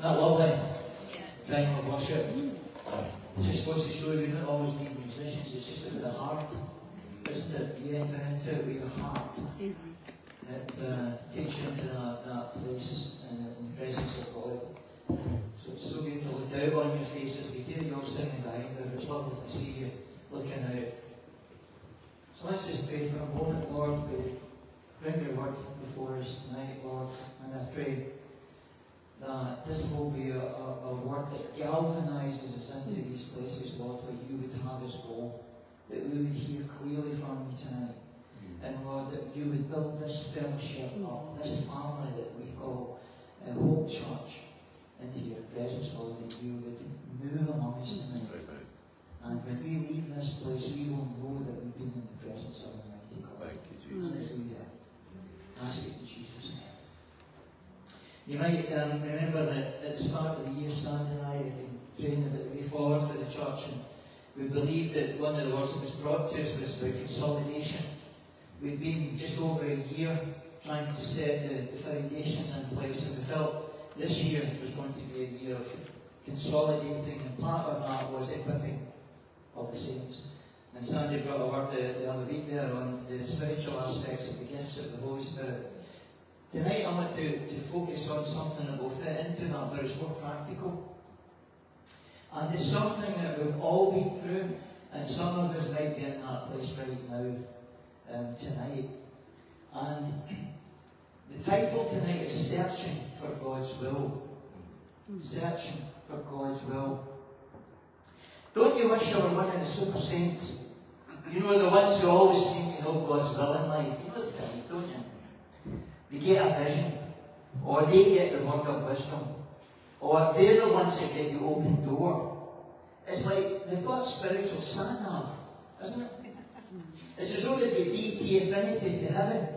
Isn't that lovely? Time of worship. It just goes to show you don't always need musicians, it's just about the heart. Isn't it? You enter into it with your heart. It takes you into that place in the presence of God. So it's so good to look out on your faces. We hear you all singing behind there. It's lovely to see you looking out. So let's just pray for a moment, Lord. We bring your word before us tonight, Lord, and I pray that this will be a word that galvanizes us into these places, Lord, where you would have us go, that we would hear clearly from you tonight. And Lord, that you would build this fellowship up, this family that we call Hope Church, into your presence, Lord, that you would move among us tonight. And when we leave this place, we will know that we've been in the presence of Almighty God. Thank you, Jesus. Hallelujah. Ask it in Jesus' name. You might remember that at the start of the year, Sandy and I have been praying about the way forward for the church, and we believed that one of the words that was brought to us was about consolidation. We'd been just over a year trying to set the foundations in place, and we felt this year was going to be a year of consolidating, and part of that was equipping of the saints. And Sandy brought a word the other week there on the spiritual aspects of the gifts of the Holy Spirit. Tonight I want to focus on something that will fit into that, but it's more practical. And it's something that we've all been through, and some of us might be in that place right now, tonight. And the title tonight is Searching for God's Will. Searching for God's Will. Don't you wish you were one of the super saints? You know, the ones who always seem to know God's will in life. You know the thing, don't you? They get a vision, or they get the word of wisdom, or they're the ones that get the open door. It's like they've got spiritual sat-nav, isn't it? It's as though they've got BT affinity to heaven,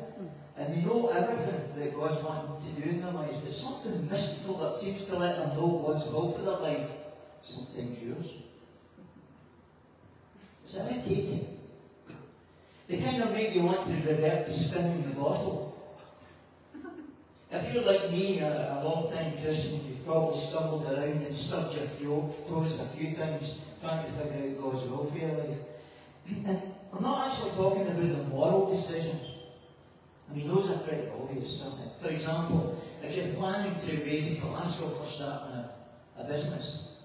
and they know everything that God's wanting to do in their lives. There's something mystical that seems to let them know God's will for their life. Sometimes yours. It's irritating. They kind of make you want to revert to spinning the bottle. If you're like me, a long-time Christian, you've probably stumbled around and stubbed your toes a few times trying to figure out God's will for your life. And I'm not actually talking about the moral decisions. I mean, those are pretty obvious, aren't they? For example, if you're planning to raise collateral for starting a business,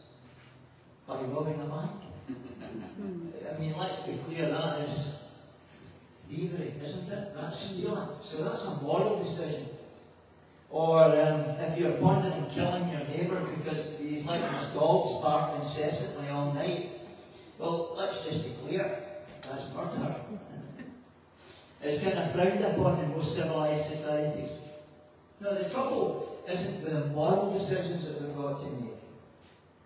are you robbing a bank? I mean, let's be clear, that is thievery, isn't it? That's stealing. So that's a moral decision. Or if you're pondering killing your neighbour because he's letting his dogs bark incessantly all night, well, let's just be clear, that's murder. It's kind of frowned upon in most civilised societies. Now, the trouble isn't with the moral decisions that we've got to make.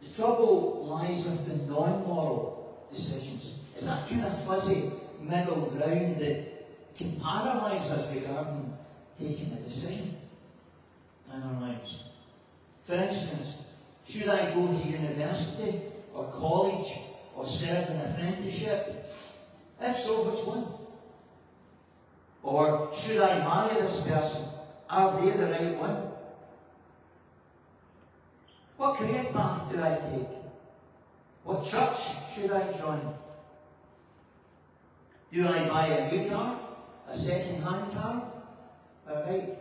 The trouble lies with the non-moral decisions. It's that kind of fuzzy middle ground that can paralyse us regarding taking a decision in our lives. For instance, should I go to university or college or serve an apprenticeship? If so, which one? Or should I marry this person? Are they the right one? What career path do I take? What church should I join? Do I buy a new car? A second-hand car? A bike?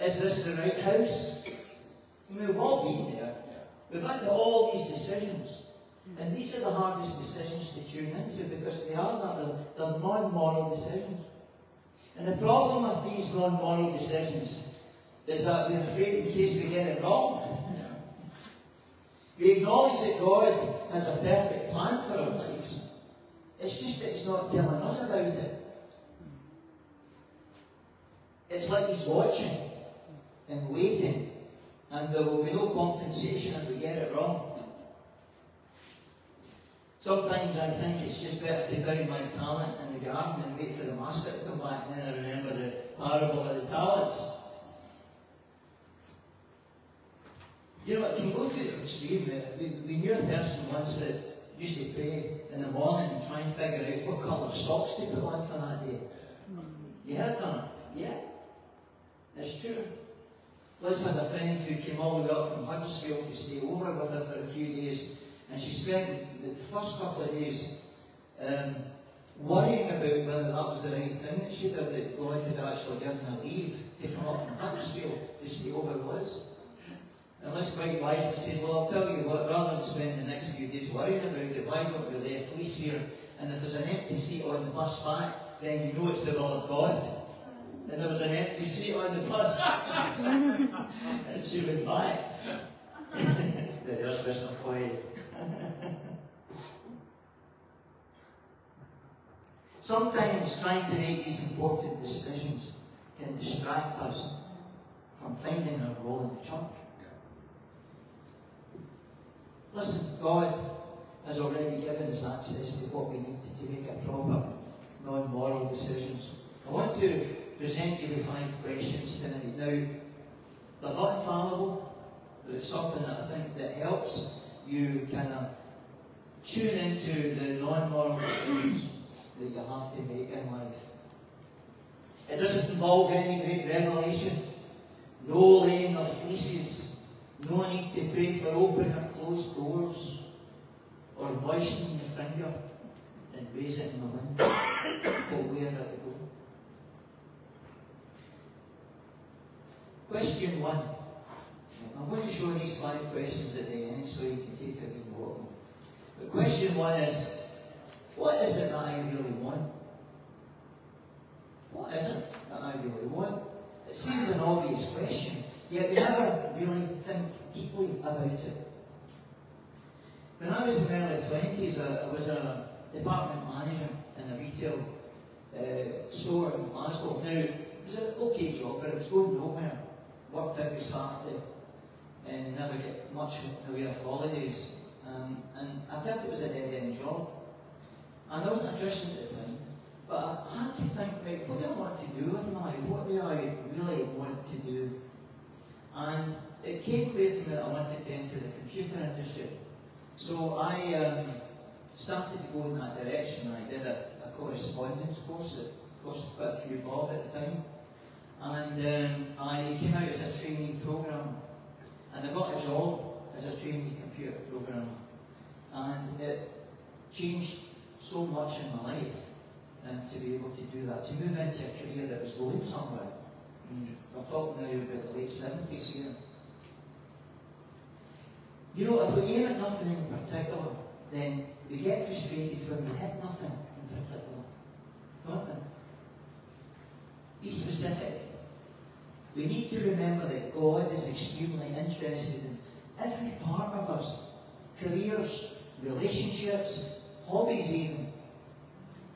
Is this the right house? I mean, we've all been there. We've had to all these decisions. And these are the hardest decisions to tune into because they are not, they're non-moral decisions. And the problem with these non-moral decisions is that we're afraid in case we get it wrong. We acknowledge that God has a perfect plan for our lives. It's just that He's not telling us about it. It's like He's watching and waiting, and there will be no compensation if we get it wrong. Sometimes I think it's just better to bury my talent in the garden and wait for the master to come back, and then I remember the parable of the talents. You know, it can go to its extreme. We knew a person once that used to pray in the morning and try and figure out what colour socks to put on for that day. You heard that? Yeah. It's true. Liz had a friend who came all the way up from Huddersfield to stay over with her for a few days, and she spent the first couple of days worrying about whether that was the right thing that she did, that God had actually given her leave to come up from Huddersfield to stay over with Liz. And Liz quite wisely said, well, I'll tell you what, rather than spend the next few days worrying about it, why don't we lay a fleece here? And if there's an empty seat on the bus back, then you know it's the will of God. And there was an empty seat on the bus. And she went back. There's Mr. Quiet. Sometimes trying to make these important decisions can distract us from finding our role in the church. Listen, God has already given us access to what we need to make a proper, non-moral decisions. I want to present you with 5 questions tonight. Now, they're not infallible, but it's something that I think that helps you kind of tune into the non-moral decisions that you have to make in life. It doesn't involve any great revelation, no laying of fleeces, no need to pray for open or closed doors, or moistening your finger and raise it in the wind, but wherever it go. Question 1. I'm going to show these 5 questions at the end so you can take a wee note of them. But question 1 is, what is it that I really want? What is it that I really want? It seems an obvious question, yet we never really think deeply about it. When I was in my early 20s, I was a department manager in a retail store in Glasgow. Now, it was an okay job, but it was going nowhere. Worked every Saturday and never get much in the way of holidays. And I felt it was a dead-end job. And I wasn't interested at the time. But I had to think, right, what do I want to do with my life? What do I really want to do? And it came clear to me that I wanted to enter the computer industry. So I started to go in that direction. I did a correspondence course that cost quite a few bob at the time. And I came out as a training programmer. And I got a job as a training computer programmer. And it changed so much in my life to be able to do that, to move into a career that was going somewhere. I'm talking now about the late 70s here. You know, if we aim at nothing in particular, then we get frustrated when we hit nothing in particular. Nothing. Be specific. We need to remember that God is extremely interested in every part of us. Careers, relationships, hobbies even.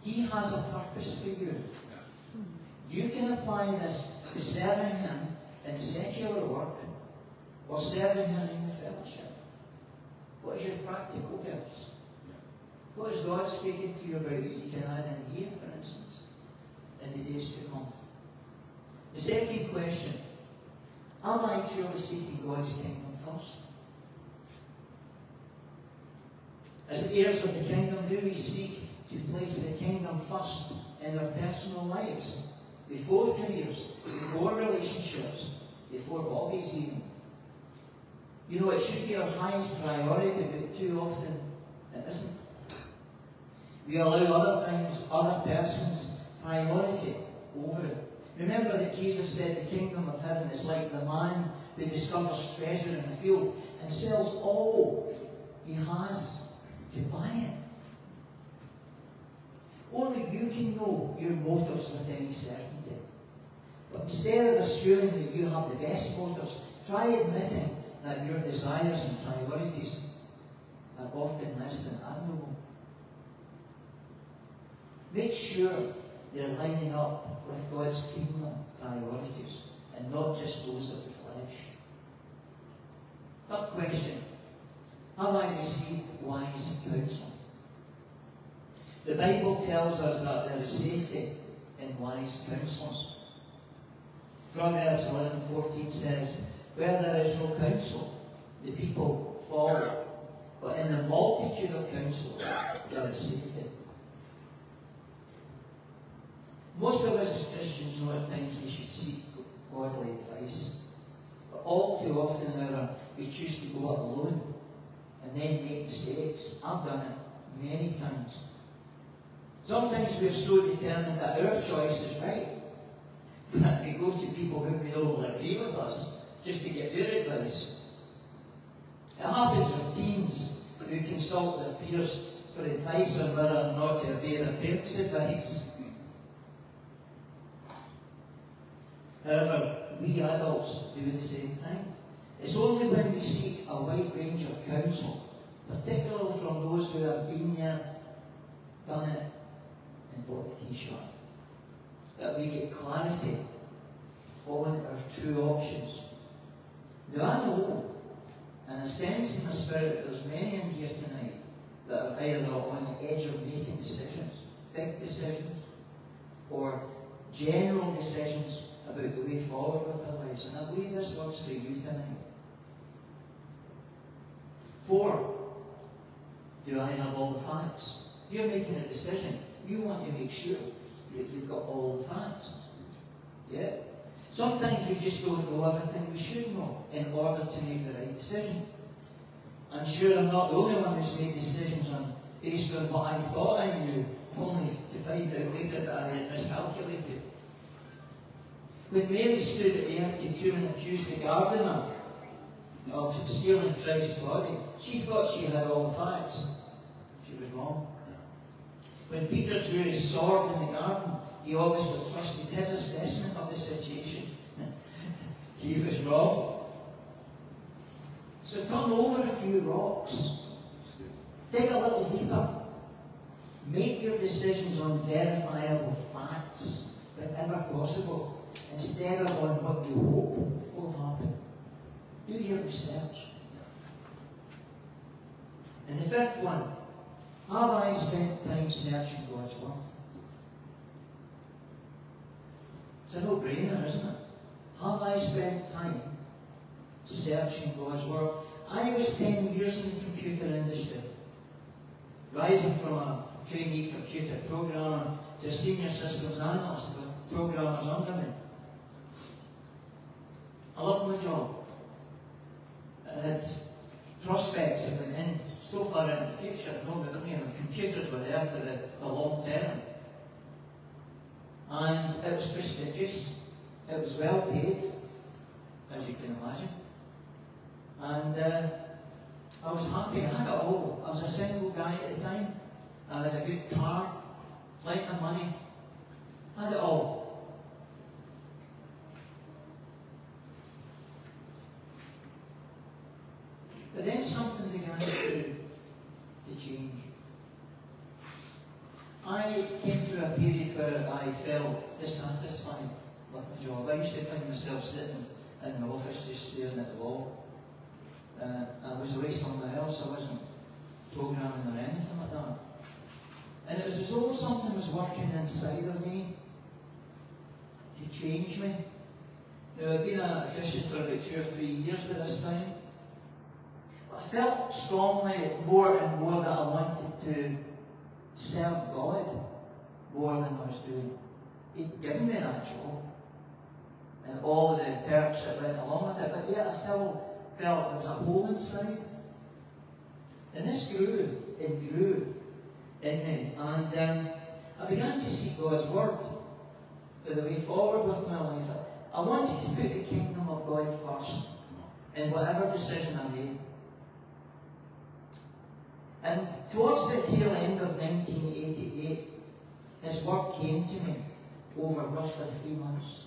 He has a purpose for you. You can apply this to serving Him in secular work or serving Him in the fellowship. What is your practical gifts? What is God speaking to you about that you can add in here, for instance, in the days to come? The second question, am I truly seeking God's kingdom first? As heirs of the kingdom, do we seek to place the kingdom first in our personal lives, before careers, before relationships, before hobbies even? You know, it should be our highest priority, but too often it isn't. We allow other things, other persons, priority over it. Remember that Jesus said the kingdom of heaven is like the man who discovers treasure in the field and sells all he has to buy it. Only you can know your motives with any certainty. But instead of assuming that you have the best motives, try admitting that your desires and priorities are often less than admirable. Make sure they're lining up with God's kingdom priorities and not just those of the flesh. Third question, have I received wise counsel? The Bible tells us that there is safety in wise counselors. Proverbs 11:14 says, where there is no counsel, the people fall. But in the multitude of counsels, there is safety. Most of us as Christians know at times we should seek godly advice. But all too often we choose to go it alone and then make mistakes. I've done it many times. Sometimes we're so determined that our choice is right that we go to people who we know will agree with us just to get their advice. It happens with teens who consult their peers for advice on whether or not to obey their parents' advice. However, we adults do the same thing. It's only when we seek a wide range of counsel, particularly from those who have been there, done it, and bought the t-shirt, that we get clarity on our true options. Now I know, and I sense in my spirit, there's many in here tonight that are either on the edge of making decisions, big decisions, or general decisions about the way forward with our lives. And I believe this works for you tonight. 4, do I have all the facts? If you're making a decision, you want to make sure that you've got all the facts. Yeah? Sometimes we just don't know everything we should know in order to make the right decision. I'm sure I'm not the only one who's made decisions based on what I thought I knew, only to find out later that I had miscalculated. When Mary stood at the empty tomb and accused the gardener of stealing Christ's body, she thought she had all the facts. She was wrong. When Peter drew his sword in the garden, he obviously trusted his assessment of the situation. He was wrong. So turn over a few rocks. Dig a little deeper. Make your decisions on verifiable facts, whenever possible, instead of on what you hope will happen. Do your research. And the 5th one, have I spent time searching God's Word? It's a no-brainer, isn't it? Have I spent time searching God's Word? I was 10 years in the computer industry, rising from a trainee computer programmer to a senior systems analyst with programmers under me. I loved my job. I had prospects that went in so far into the future. Computers were there for the long term. And it was prestigious. It was well paid, as you can imagine. And I was happy. I had it all. I was a single guy at the time. I had a good car, plenty of money. I had it all. But then something began to change. I came through a period where I felt dissatisfied with my job. I used to find myself sitting in my office just staring at the wall. I was away somewhere else. I wasn't programming or anything like that. And it was as though something was working inside of me to change me. Now, I'd been a Christian for about 2 or 3 years by this time. But I felt strongly more and more that I wanted to serve God more than I was doing. He'd given me that job and all of the perks that went along with it, but yet I still felt there was a hole inside. And this grew and grew in me. And I began to seek God's Word for the way forward with my life. I wanted to put the kingdom of God first in whatever decision I made. And towards the tail end of 1988, His Word came to me over roughly 3 months.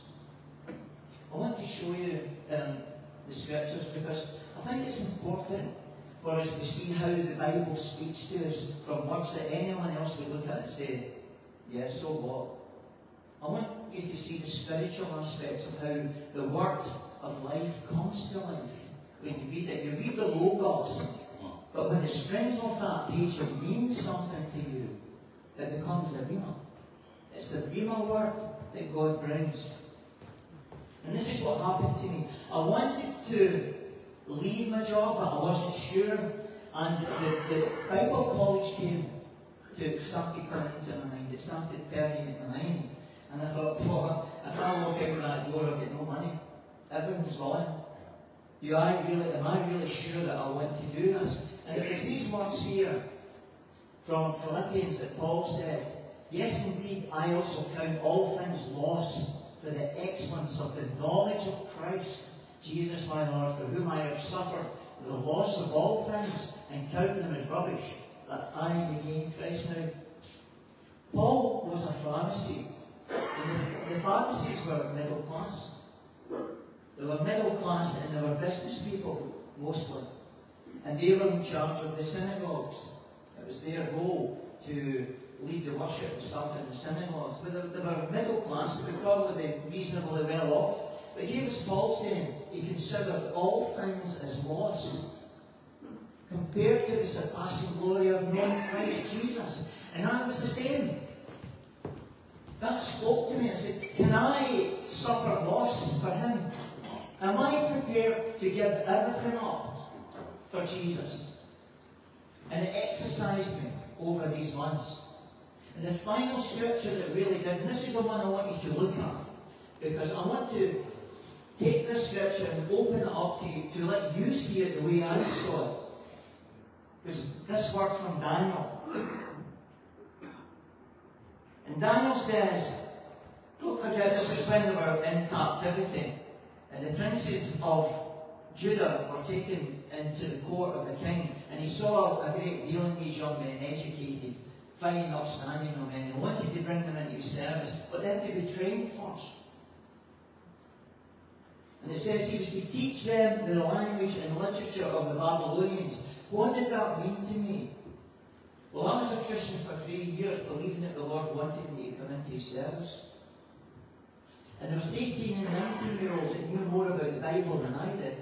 I want to show you the scriptures because I think it's important for us to see how the Bible speaks to us from words that anyone else would look at and say, yes, so what? I want you to see the spiritual aspects of how the word of life comes to life. When you read it, you read the Logos, but when it springs off that page, it means something to you. It becomes the Rhema. It's the Rhema word that God brings. And this is what happened to me. I wanted to leave my job, but I wasn't sure. And the Bible college came to started coming into my mind. It started permeating my mind. And I thought, well, if I walk out that door, I'll get no money. Everything's gone. Am I really sure that I want to do this? And it was these words here from Philippians that Paul said, yes, indeed, I also count all things lost for the excellence of the knowledge of Christ, Jesus my Lord, for whom I have suffered the loss of all things, and count them as rubbish, that I may gain Christ. Now, Paul was a Pharisee, and the Pharisees were middle class. They were middle class and they were business people, mostly. And they were in charge of the synagogues. It was their role to lead the worship and stuff in the synagogues. But they were middle class, they would probably be reasonably well off. But here was Paul saying he considered all things as loss compared to the surpassing glory of knowing Christ Jesus. And I was the same. That spoke to me. I said, can I suffer loss for him? Am I prepared to give everything up for Jesus? And it exercised me over these months. And the final scripture that really did, and this is the one I want you to look at, because I want to take this scripture and open it up to you, to let you see it the way I saw it. Was this word from Daniel. And Daniel says, don't forget, this is when they were in captivity, and the princes of Judah were taken into the court of the king, and he saw a great deal in these young men, educated, fine, upstanding young men. He wanted to bring them into his service, but they had to be trained first. And it says he was to teach them the language and literature of the Babylonians. What did that mean to me? Well, I was a Christian for 3 years, believing that the Lord wanted me to come into his service. And there was 18 and 19-year-olds that knew more about the Bible than I did.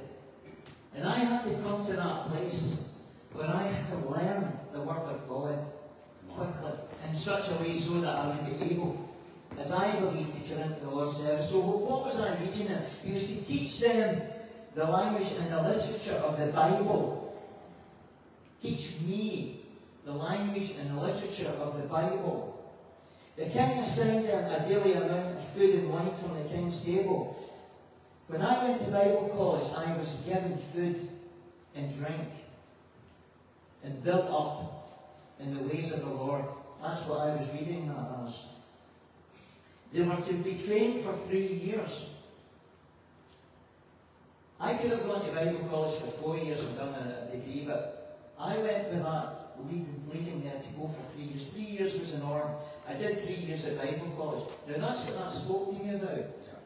And I had to come to that place where I had to learn the Word of God quickly, in such a way so that I would be able, as I believe, to come into the Lord's service. So what was I reading in? He was to teach them the language and the literature of the Bible. Teach me the language and the literature of the Bible. The king assigned them a daily amount of food and wine from the king's table. When I went to Bible college, I was given food and drink and built up in the ways of the Lord. That's what I was reading that as. They were to be trained for 3 years. I could have gone to Bible college for 4 years and done a degree, but I went with that leading there to go for 3 years. 3 years was the norm. I did 3 years at Bible college. Now that's what that spoke to me about. Yeah.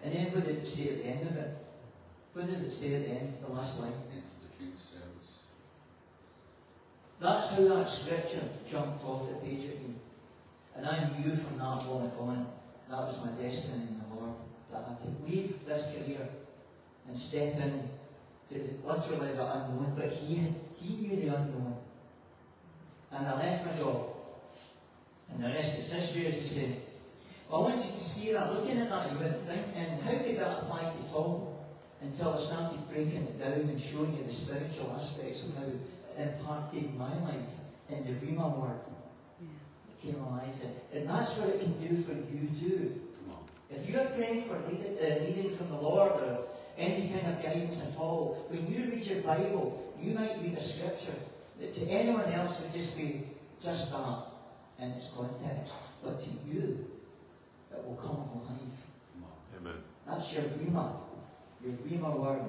And then what did it say at the end of it? What does it say at the end, the last line? The King's service. That's how that scripture jumped off the page at me. And I knew from that moment on, that was my destiny in the Lord. That I had to leave this career and step in to literally the unknown. But he knew the unknown. And I left my job. And the rest is history, as you say. Well, I want you to see that. Looking at that, you wouldn't think, and how could that apply to Tom? Until I started breaking it down and showing you the spiritual aspects of how it impacted my life in the Rima word. It came alive. And that's what it can do for you too. If you're praying for leading from the Lord or any kind of guidance at all, when you read your Bible, you might read a scripture that to anyone else would just be just that in its context. But to you, it will come alive. Amen. That's your Rima word.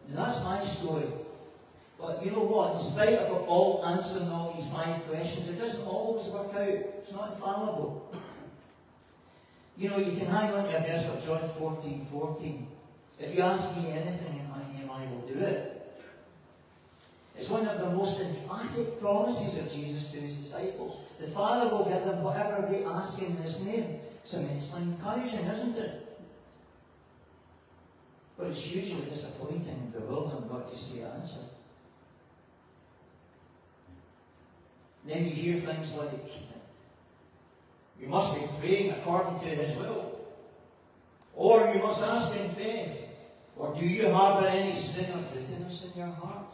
And that's my story. But you know what? In spite of all answering all these 5 questions, it doesn't always work out. It's not infallible. You know, you can hang on to a verse of John 14:14. If you ask me anything in my name, I will do it. It's one of the most emphatic promises of Jesus to his disciples. The Father will give them whatever they ask in his name. It's immensely encouraging, isn't it? But it's usually disappointing and bewildering not to see an answer. Then you hear things like, you must be praying according to his will. Or you must ask in faith. Or do you harbour any sin or bitterness in your heart?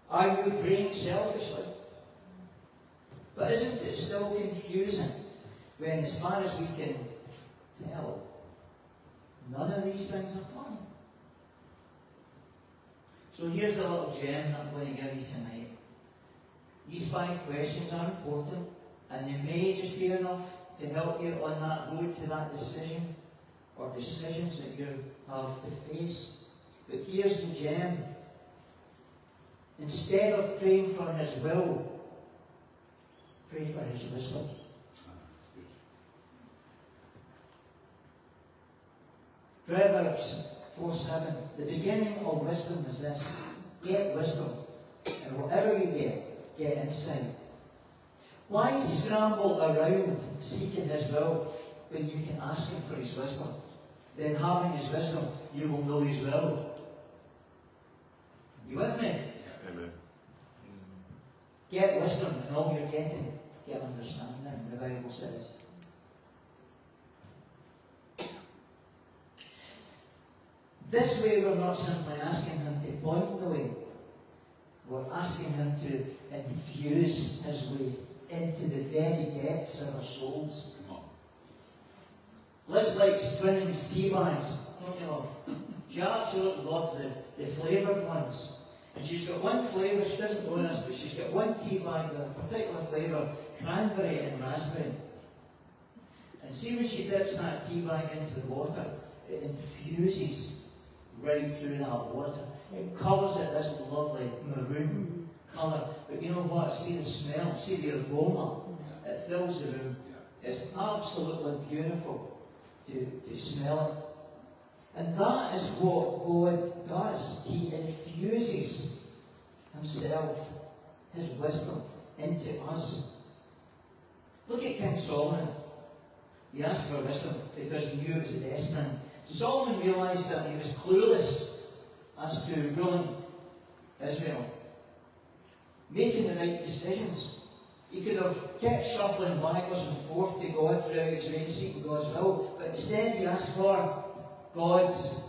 Are you praying selfishly? But isn't it still confusing when, as far as we can tell, none of these things apply? So here's the little gem that I'm going to give you tonight. These 5 questions are important, and they may just be enough to help you on that road to that decision or decisions that you have to face. But here's the gem. Instead of praying for His will, pray for His wisdom. Proverbs 4:7. The beginning of wisdom is this: get wisdom, and whatever you get insight. Why scramble around seeking His will when you can ask Him for His wisdom? Then, having His wisdom, you will know His will. You with me? Amen. Get wisdom, and all you're getting, get understanding, the Bible says. This way, we're not simply asking Him to point the way. We're asking Him to infuse His way into the very depths of our souls. Liz likes Twinings tea bags, don't you, love? She absolutely loves the flavoured ones. And she's got one flavour, she doesn't know this, but she's got one tea bag with a particular flavour, cranberry and raspberry. And see, when she dips that tea bag into the water, it infuses right through that water. It colours it this lovely maroon colour. But you know what? See the smell, see the aroma. It fills the room. It's absolutely beautiful to smell it. And that is what God does. He infuses Himself, His wisdom, into us. Look at King Solomon. He asked for wisdom because he knew it was a destiny. Solomon realised that he was clueless as to ruling Israel, making the right decisions. He could have kept shuffling backwards and forth to God throughout his reign, seeking God's will, but instead he asked for God's,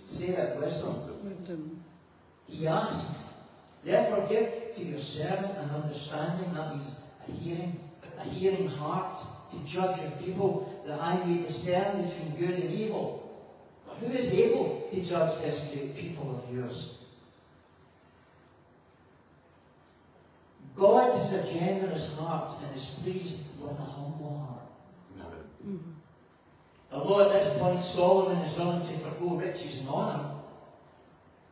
say it, wisdom. He asked, therefore give to your servant an understanding, that means a hearing heart, to judge your people, that I may discern between good and evil. But who is able to judge this great people of yours? God has a generous heart and is pleased with a humble heart. Although at this point Solomon is willing to forgo riches and honour,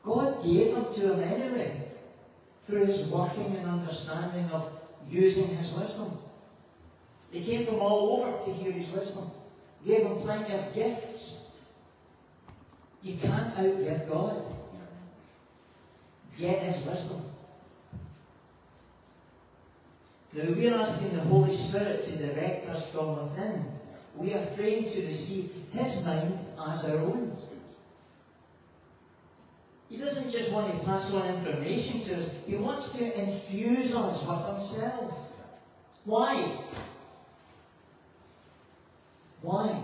God gave them to him anyway, through his working and understanding of using his wisdom. They came from all over to hear his wisdom. Gave him plenty of gifts. You can't outgive God. Get his wisdom. Now we're asking the Holy Spirit to direct us from within. We are praying to receive his mind as our own. He doesn't just want to pass on information to us. He wants to infuse us with himself. Why? Why?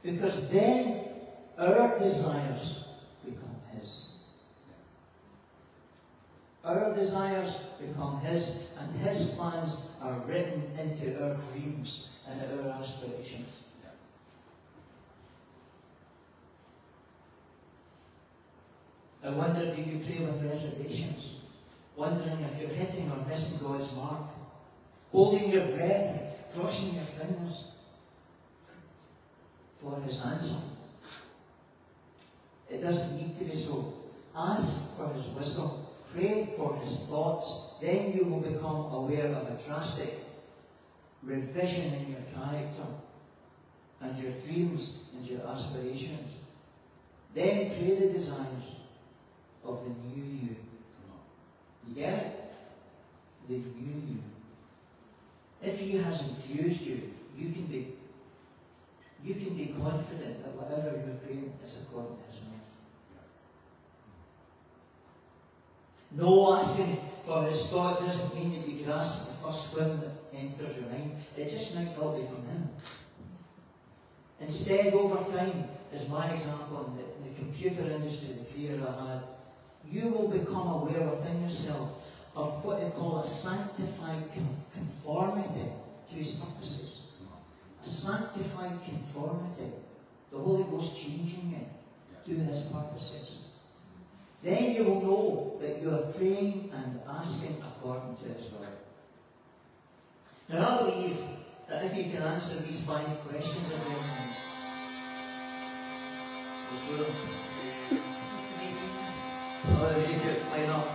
Because then our desires become his. Our desires become his, and his plans are written into our dreams and our aspirations. I wonder, do you pray with reservations? Wondering if you're hitting or missing God's mark? Holding your breath and crossing your fingers for his answer? It doesn't need to be so. Ask for his wisdom. Pray for his thoughts. Then you will become aware of a drastic revision in your character and your dreams and your aspirations. Then pray the desires of the new you. You get it? The new you. If he has infused you, you can be confident that whatever you're praying is according to his will. No, asking for his thought doesn't mean that you grasp the first whim that enters your mind. It just might not be from him. Instead, over time, as my example in the computer industry, the career I had, you will become aware within yourself of what they call a sanctified conformity to His purposes. A sanctified conformity. The Holy Ghost changing you to His purposes. Then you will know that you are praying and asking according to His will. Now I believe that if you can answer these 5 questions of them, we'll show them. Oh, the radio's playing up.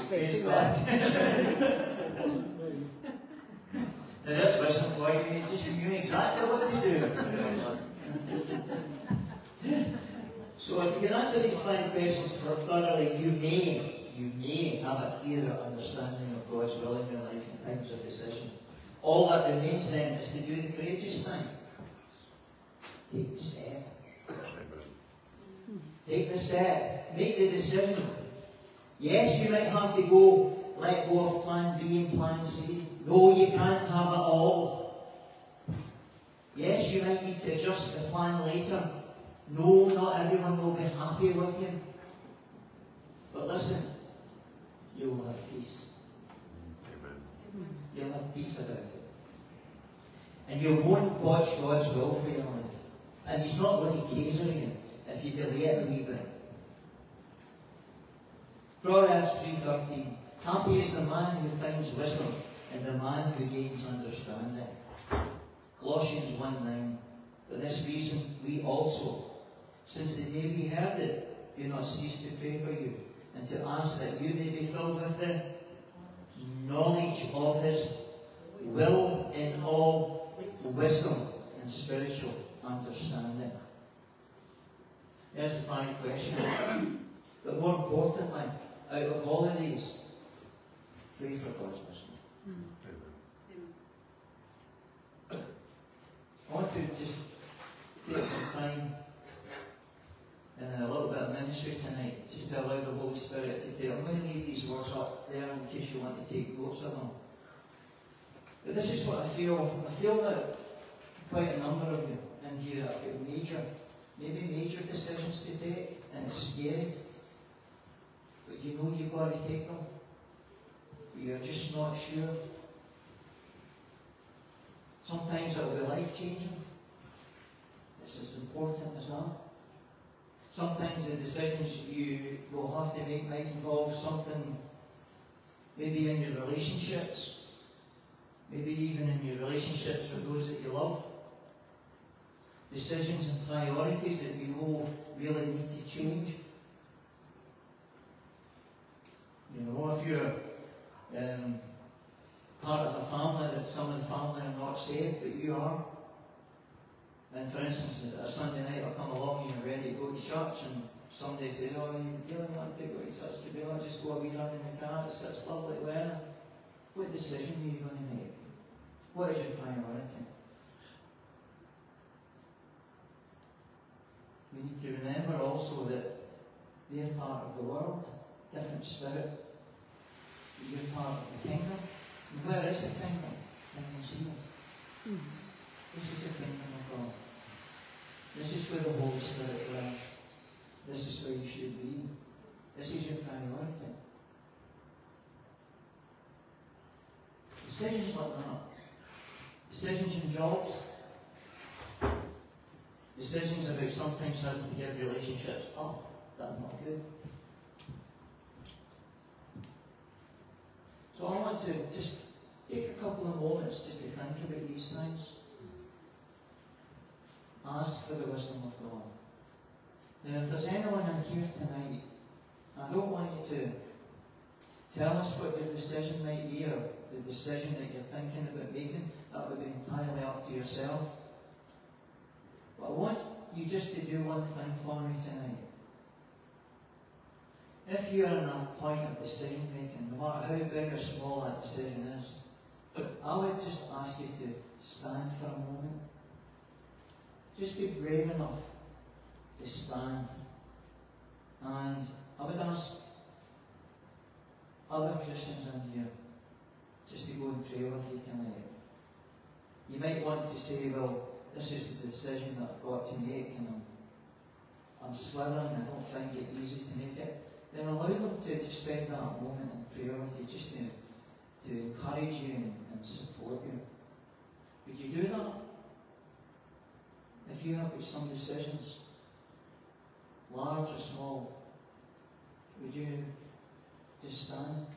Praise God. Now that's listen for you, just knew exactly what to do. So if you can answer these 5 questions thoroughly, you may have a clearer understanding of God's will in your life in times of decision. All that remains then is to do the courageous thing. Take the step. Take the step. Make the decision. Yes, you might have to let go of plan B and plan C. No, you can't have it all. Yes, you might need to adjust the plan later. No, not everyone will be happy with you. But listen, you will have peace. Amen. You'll have peace about it. And you won't watch God's will for your life. And He's not going to taser you if you delay it a wee bit. Proverbs 3:13. Happy is the man who finds wisdom and the man who gains understanding. Colossians 1:9. For this reason we also, since the day we heard it, do not cease to pray for you and to ask that you may be filled with the knowledge of His will in all wisdom and spiritual understanding. There's the 5 questions. But more importantly, out of all of these, pray for God's wisdom. I want to just take some time and a little bit of ministry tonight, just to allow the Holy Spirit to take. I'm going to leave these words up there in case you want to take notes of them. But this is what I feel. I feel that quite a number of you in here have got major decisions to take, and it's scary. But you know you've got to take them. But you're just not sure. Sometimes it will be life-changing. It's as important as that. Sometimes the decisions you will have to make might involve something maybe in your relationships, maybe even in your relationships with those that you love. Decisions and priorities that you know really need to change. You know, if you're part of a family that some of the family are not saved, but you are. And for instance, a Sunday night I'll come along and you're ready to go to church, and somebody say, oh, you really want to go to church today? I'll just go a wee run in the car, it's such lovely weather. What decision are you going to make? What is your priority? We need to remember also that they're part of the world, different spirit. You're part of the kingdom. And where is the kingdom? The kingdom's here. This is the kingdom of God. This is where the Holy Spirit lives. This is where you should be. This is your priority. Decisions like that. Decisions in jobs. Decisions about sometimes having to get relationships up that are not good. So I want to just take a couple of moments just to think about these things. Ask for the wisdom of God. Now, if there's anyone in here tonight, I don't want you to tell us what your decision might be or the decision that you're thinking about making. That would be entirely up to yourself. But I want you just to do one thing for me tonight. If you're in a point of decision making, no matter how big or small that decision is, I would just ask you to stand for a moment. Just be brave enough to stand. And I would ask other Christians in here just to go and pray with you tonight. You might want to say, well, this is the decision that I've got to make, and I'm slithering, I don't find it easy to make it, then allow them to spend that moment in prayer with you, just to encourage you and support you. Would you do that? If you have got some decisions, large or small, would you just stand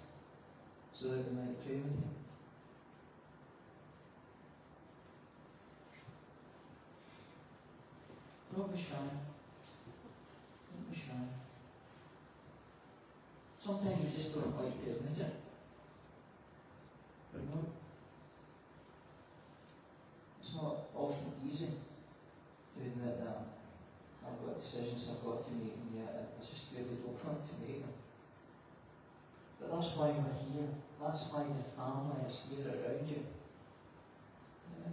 so that we might pray with you? Don't be shy. Don't be shy. Sometimes you just don't like to admit it. But no. It's not often easy to admit that I've got decisions I've got to make, and yet I just really don't want to make them. But that's why we're here. That's why the family is here around you. Yeah.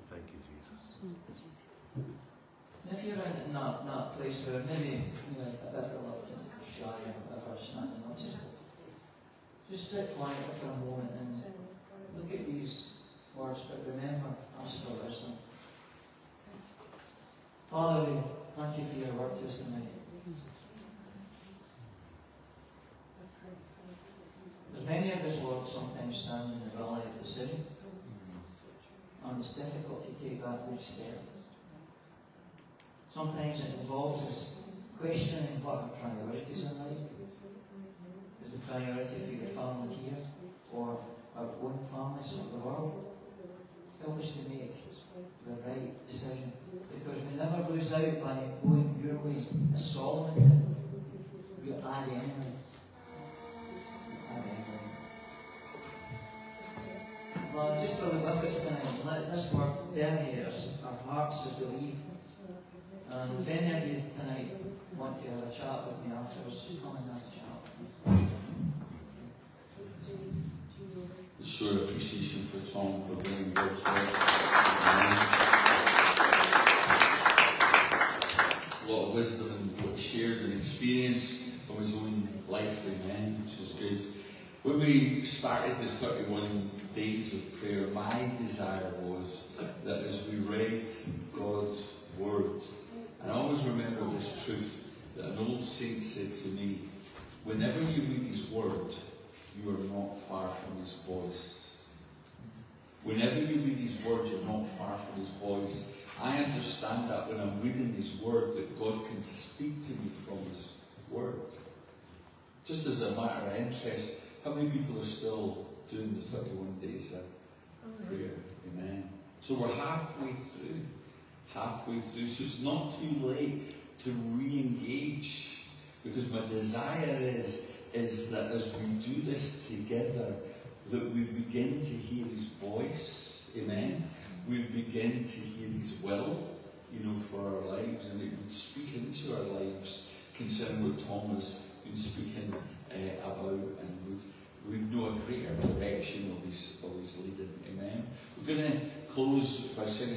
Thank you, Jesus. If you're in that place where maybe a bit reluctant, shy, or whatever, standing up, just sit quietly for a moment and look at these words, but remember, ask for wisdom. Father, we thank you for your word to us tonight. There's many of us, Lord, sometimes stand in the valley of decision, and it's difficult to take that next step. Sometimes it involves us questioning what our priorities in life. Is the priority for your family here, or our own families of the world? Help us to make the right decision, because we never lose out by going your way, as Solomon did. You add anyway. Well, just for the with us tonight, let this word permeate our hearts as we leave. And if any of you tonight want to have a chat with me afterwards, just come and have a chat with me. Show appreciation for Tom for bringing God's word. A lot of wisdom in what he shared and experience from his own life, amen, which is good. When we started the 31 days of prayer, my desire was that as we read God's word, and I always remember this truth that an old saint said to me, whenever you read his word, you are not far from his voice. Whenever you read his word, you're not far from his voice. I understand that when I'm reading his word, that God can speak to me from his word. Just as a matter of interest, how many people are still doing the 31 days of prayer? Amen. So we're halfway through. So it's not too late to re-engage, because my desire is that as we do this together, that we begin to hear his voice. Amen. We begin to hear his will, for our lives, and it would speak into our lives concerning what Tom has been speaking about, and would know a greater direction of his leading. Amen. We're going to close by singing.